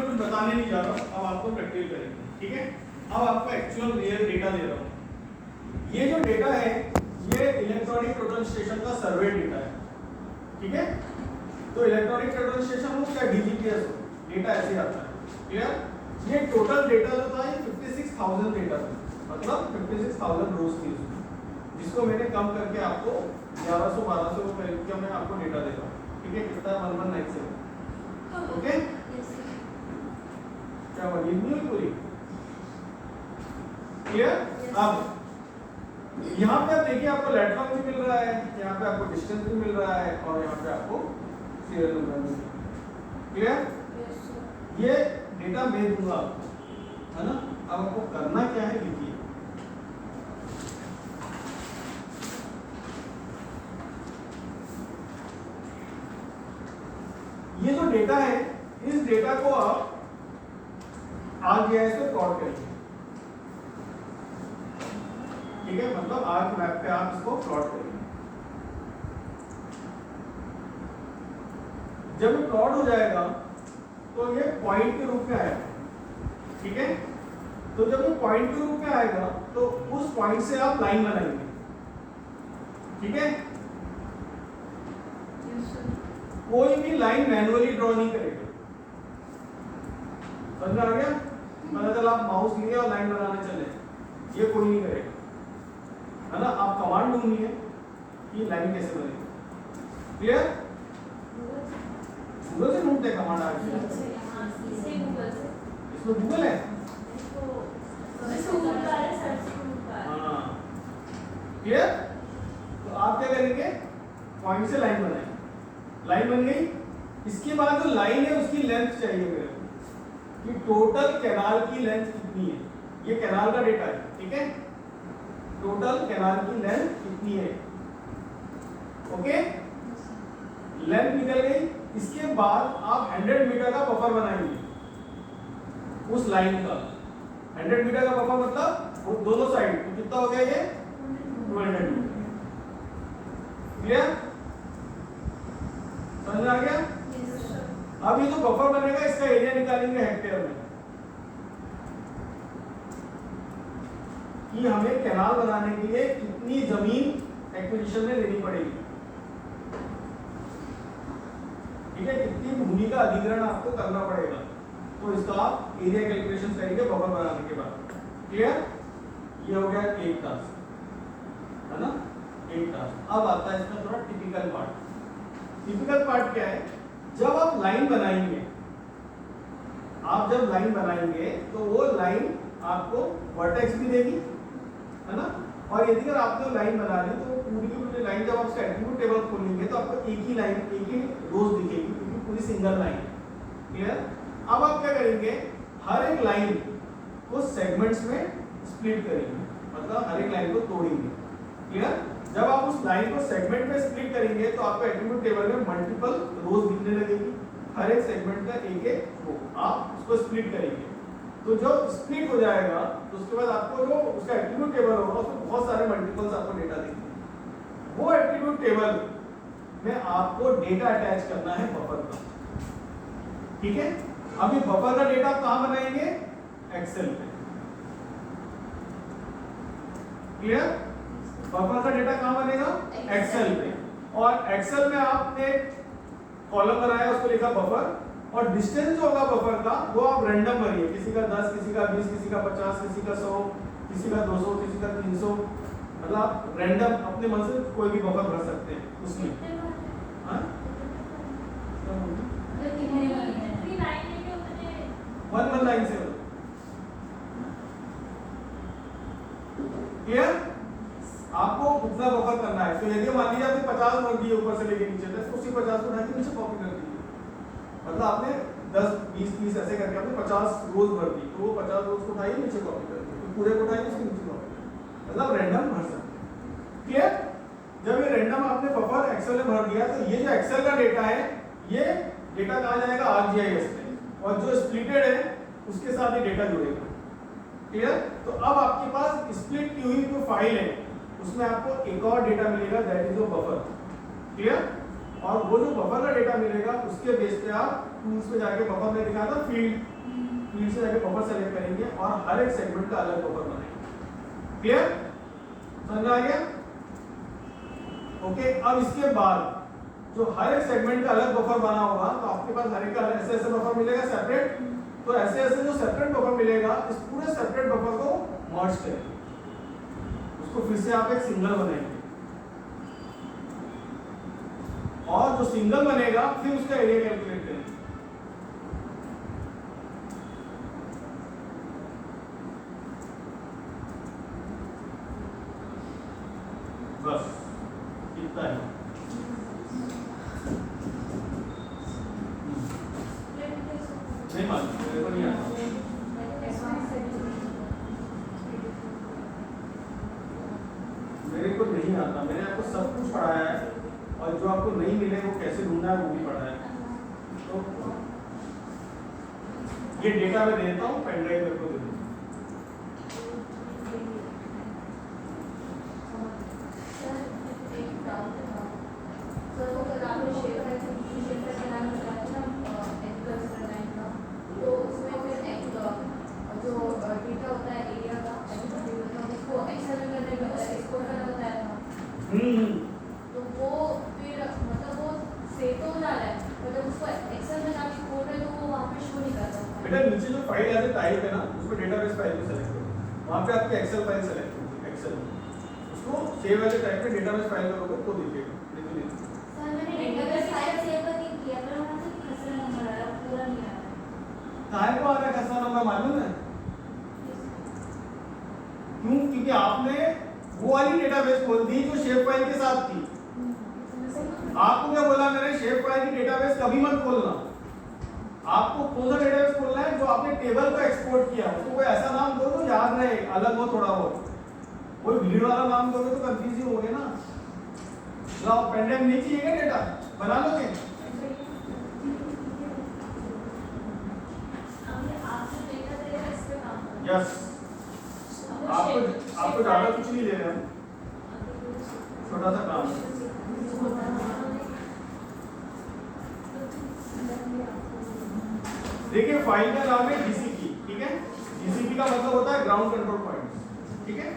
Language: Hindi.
कुछ बताने नहीं जा रहा हूँ, अब आपको प्रैक्टिकल करेंगे, ठीक है। अब आपको एक्चुअल रियल डेटा दे रहा हूँ। ये जो डेटा है ये इलेक्ट्रॉनिक टोटल स्टेशन का सर्वे डेटा है, ठीक है। तो इलेक्ट्रॉनिक टोटल स्टेशन हो या डीजीपीएस हो, डेटा ऐसे आता है, क्लियर। ये टोटल डेटा जो था ये 56,000 डेटा था, मतलब 56,000 रोज थी उसमें, जिसको मैंने कम करके आपको 1100-1200 करीब का मैं आपको डेटा दे रहा हूँ, ठीक है। कितना 1197, ओके। क्या बात नहीं हुई पूरी, क्लियर। अब यहाँ पे आप देखिए आपको लेटरल भी मिल रहा है, यहाँ पे आपको डिस्टेंस भी मिल रहा है और यहाँ पे आपको सीरियल नंबर भी, क्लियर। ये डेटा मैं दूंगा आपको, है ना। अब आपको करना क्या है देखिए, ये जो डेटा है इस डेटा को आप आरजीआईएस पे प्लॉट करेंगे, ठीक है। मतलब आर्क मैप पे आप इसको प्लॉट करेंगे। जब ये प्लॉट हो जाएगा तो ये पॉइंट के रूप में आएगा, ठीक है। तो जब ये पॉइंट के रूप में आएगा तो उस पॉइंट से आप लाइन बनाएंगे, ठीक है। कोई भी लाइन मैनुअली ड्रॉ नहीं करेगा, समझ में आ गया। मतलब चल आप माउस लिए और लाइन बनाने चले, ये कोई नहीं करेगा, है ना। आप कमांड ढूंढिए कि लाइन कैसे बनेगी, क्लियर। गूगल से ढूंढते कमांड आ गया, इसमें गूगल है, हाँ, क्लियर। तो आप क्या करेंगे, पॉइंट से लाइन बनाएंगे, लाइन बन गई। इसके बाद जो लाइन है उसकी लेंथ चाहिए मेरे को, कि टोटल कैनाल की लेंथ कितनी है। ये कैनाल का डेटा है, ठीक है। टोटल कैनाल की लेंथ कितनी है, ओके। लेंथ निकल गई। इसके बाद आप 100 मीटर का बफर बनाएंगे उस लाइन का। 100 मीटर का बफर मतलब वो दोनों साइड, तो कितना हो गया ये 200 मीटर, क्लियर, समझ में आ गया। अब ये जो बफर बनेगा इसका एरिया निकालेंगे हेक्टेयर में, कि हमें कैनाल बनाने के लिए कितनी जमीन एक्विजिशन में लेनी पड़ेगी, ठीक है। कितनी भूमि का अधिग्रहण आपको करना पड़ेगा, तो इसका आप एरिया कैलकुलेशन करेंगे बफर बनाने के बाद, क्लियर। ये हो गया एक टास्क, है ना, एक टास्क। अब आता है इसमें थोड़ा टिपिकल पार्ट। टिपिकल पार्ट क्या है, जब आप लाइन बनाएंगे, आप जब लाइन बनाएंगे तो वो लाइन आपको वर्टेक्स भी देगी, है ना। और यदि अगर आपने लाइन बना ली तो पूरी की पूरी लाइन जब आप उसका एट्रीब्यूट टेबल खोलेंगे तो आपको एक ही लाइन, एक ही रोज दिखेगी, क्योंकि पूरी सिंगल लाइन, क्लियर। अब आप क्या करेंगे, हर एक लाइन को सेगमेंट्स में स्प्लिट करेंगे, मतलब हर एक लाइन को तोड़ेंगे, क्लियर। जब आप उस लाइन को सेगमेंट में स्प्लिट करेंगे तो आपको एट्रीब्यूट टेबल में मल्टीपल रोज दिखने लगेगी, हर एक सेगमेंट का एक एक रो आप उसको स्प्लिट करेंगे। तो जब स्प्लिट हो जाएगा तो उसके बाद आपको जो उसका एट्रीब्यूट टेबल होगा उसमें बहुत सारे मल्टीपल्स आपको डेटा दिखेंगे। वो एट्रीब्यूट टेबल में आपको डेटा अटैच करना है बफर का, ठीक है। अब ये बफर का डेटा कहां बनाएंगे, एक्सेल पे, क्लियर। बफर का डेटा कहां बनेगा, एक्सेल पे। और एक्सेल में आपने कॉलम बनाया, उसको लिखा बफर, और डिस्टेंस जो होगा बफर का वो आप रैंडम भरिए, किसी का 10, किसी का 20, किसी का 50, किसी का 100, किसी का 200, किसी का 300, मतलब आप रैंडम अपने मन से कोई भी बफर भर सकते हैं उसमें, हाँ। वन लाइन से, क्लियर। आपको कितना बफर करना है, तो यदि मान लीजिए आपने 50 भर दिए ऊपर से लेके नीचे तक, तो उसी 50 को उठा के नीचे कॉपी कर दीजिए, मतलब आपने 10, 20, 30 ऐसे करके आपने 50 रोज भर दी, तो वो 50 रोज को उठाइए नीचे कॉपी कर दीजिए, तो पूरे को उठाइए उसके नीचे कॉपी कर, मतलब रैंडम भर सकते हैं, क्लियर। जब ये रैंडम आपने बफर एक्सेल में भर दिया तो ये जो एक्सेल का डेटा है ये डेटा कहाँ जाएगा, आरजीआईएस में, और जो स्प्लिटेड है उसके साथ ये डेटा जुड़ेगा, क्लियर। तो अब आपके पास स्प्लिट की हुई जो फाइल है उसमें आपको एक और डेटा मिलेगा, that is your buffer, clear. और वो जो बफर का डेटा मिलेगा उसके बेस पे आप टूल्स पे जाके बफर में दिखा था फील्ड से जाके बफर सेलेक्ट करेंगे और हर एक सेगमेंट का अलग बफर बनाएंगे। क्लियर? समझ में आ गया? ओके, अब इसके बाद जो हर एक सेगमेंट का अलग बफर बना होगा तो आपके पास हर एक का ऐसे ऐसे बफर मिलेगा सेपरेट। तो ऐसे ऐसे जो सेपरेट बफर मिलेगा इस पूरे सेपरेट बफर को मर्ज करेंगे, उसको फिर से आप एक सिंगल बनाएंगे और जो सिंगल बनेगा फिर उसका एरिया कैलकुलेट करेंगे। बस इतना है। नहीं मालूम, मेरे को नहीं आता। मेरे को नहीं आता, मैंने आपको सब कुछ पढ़ाया है और जो आपको नहीं मिले वो कैसे ढूंढना है वो भी पढ़ाया है। तो ये डेटा मैं देता हूँ, पेन ड्राइव मेरे को दे दो। तो वो फिर मतलब वो सेव तो हो जा रहा है, पर जब उसको एक्सेल में जाके खोल रहे तो वो वहाँ पे शो नहीं करता। बेटा नीचे जो फाइल एज ए टाइप है ना उसमें डेटाबेस फाइल को सेलेक्ट करो, वहाँ पे आपकी एक्सेल फाइल सेलेक्ट होगी, एक्सेल उसको सेव एज ए टाइप में डेटाबेस फाइल करोगे तो दिखेगा। नहीं तो सर मैंने डेटाबेस फाइल सेव करके किया पर वहाँ से खसरा नंबर आया, पूरा नहीं आया। कहाँ को आ रहा है खसरा नंबर मालूम है क्यों? क्योंकि आपने वो वाली डेटाबेस खोल दी जो शेप फाइल के साथ थी। आपको क्या बोला मैंने? शेप फाइल की डेटाबेस कभी मत खोलना। आपको कौन सा डेटाबेस खोलना है? जो आपने टेबल को एक्सपोर्ट किया उसको कोई ऐसा नाम दो जो याद रहे, अलग हो थोड़ा बहुत। कोई भीड़ वाला नाम दोगे तो कंफ्यूज ही होगे ना। लाओ पेन ड्राइव नहीं चाहिए क्या? डेटा बना लोगे? यस, आपको ज्यादा कुछ नहीं दे रहे हम, छोटा सा काम है। देखिए फाइल का नाम है जीसीपी, ठीक है? जीसीपी का मतलब होता है ग्राउंड कंट्रोल पॉइंट, ठीक है?